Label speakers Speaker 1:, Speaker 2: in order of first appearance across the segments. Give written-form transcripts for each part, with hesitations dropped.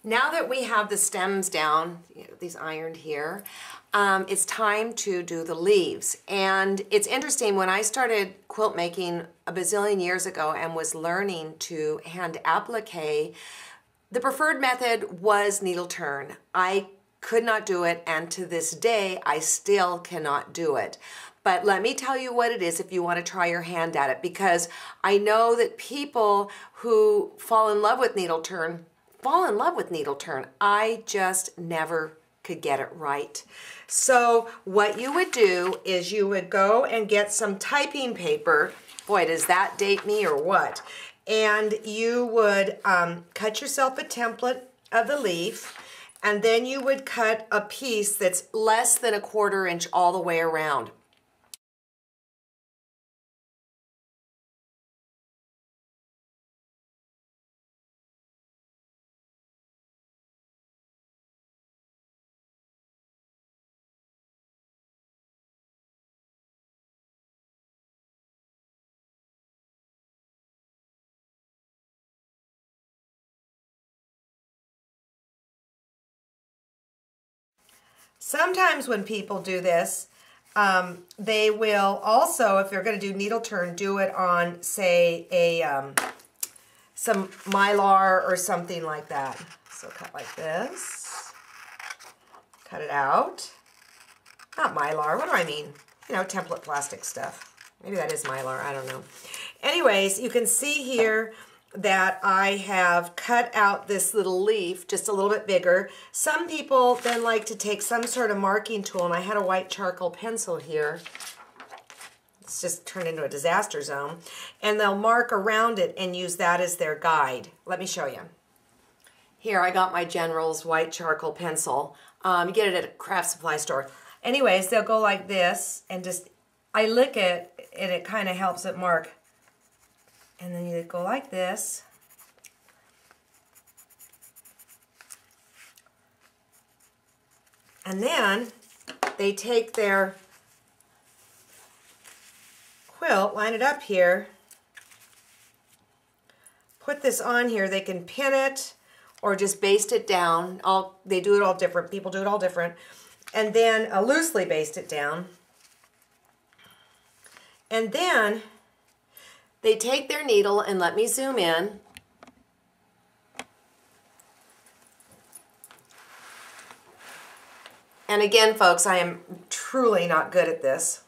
Speaker 1: Now that we have the stems down, these ironed here, it's time to do the leaves. And it's interesting, when I started quilt making a bazillion years ago and was learning to hand applique, the preferred method was needle turn. I could not do it, and to this day, I still cannot do it. But let me tell you what it is if you want to try your hand at it, because I know that people who fall in love with needle turn fall in love with needle turn. I just never could get it right. So what you would do is you would go and get some typing paper. Boy, does that date me or what? And you would cut yourself a template of the leaf, and then you would cut a piece that's less than 1/4 inch all the way around. Sometimes when people do this, they will also, if they're going to do needle turn, do it on, say, some mylar or something like that. So cut like this, cut it out. Not mylar, what do I mean? You know, template plastic stuff. Maybe that is mylar, I don't know. Anyways, you can see here that I have cut out this little leaf just a little bit bigger. Some people then like to take some sort of marking tool, and I had a white charcoal pencil here. It's just turned into a disaster zone. And they'll mark around it and use that as their guide. Let me show you. Here, I got my General's white charcoal pencil. You get it at a craft supply store. Anyways, they'll go like this, and just, I lick it, and it kind of helps it mark. And then you go like this. And then they take their quilt, line it up here, put this on here. They can pin it or just baste it down. They do it all different. People do it all different. And then loosely baste it down. And then they take their needle, and let me zoom in. And again, folks, I am truly not good at this.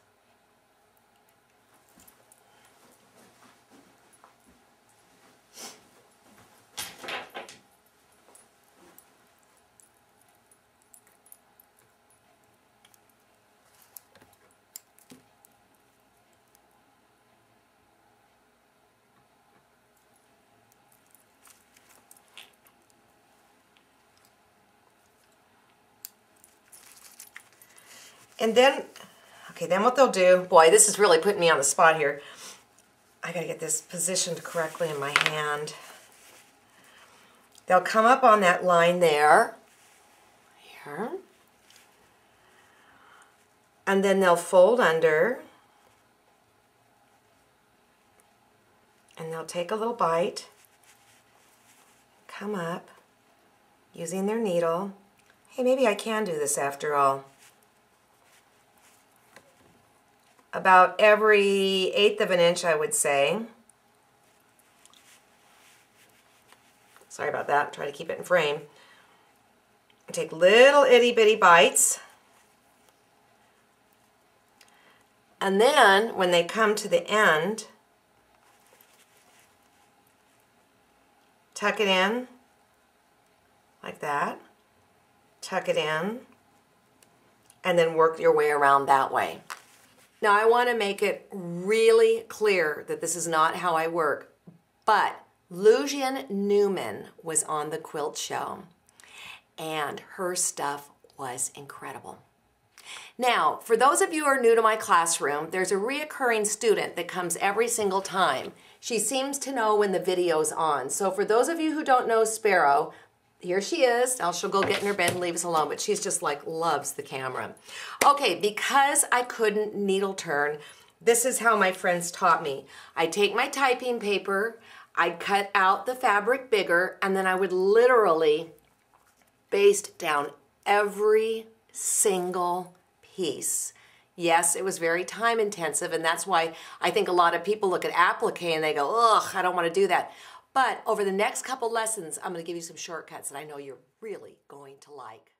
Speaker 1: And then, okay, then what they'll do, boy, this is really putting me on the spot here. I gotta get this positioned correctly in my hand. They'll come up on that line there, here, and then they'll fold under, and they'll take a little bite, come up, using their needle. Hey, maybe I can do this after all. About every 1/8 of an inch, I would say. Sorry about that, try to keep it in frame. I take little itty bitty bites. And then when they come to the end, tuck it in like that, tuck it in, and then work your way around that way. Now, I want to make it really clear that this is not how I work, but Lucian Newman was on the quilt show, and her stuff was incredible. Now, for those of you who are new to my classroom, there's a reoccurring student that comes every single time. She seems to know when the video's on. So for those of you who don't know Sparrow, here she is. Now she'll go get in her bed and leave us alone, but she's just like loves the camera. Okay, because I couldn't needle turn, this is how my friends taught me. I'd take my typing paper, I'd cut out the fabric bigger, and then I would literally baste down every single piece. Yes, it was very time intensive, and that's why I think a lot of people look at applique and they go, ugh, I don't want to do that. But over the next couple lessons, I'm going to give you some shortcuts that I know you're really going to like.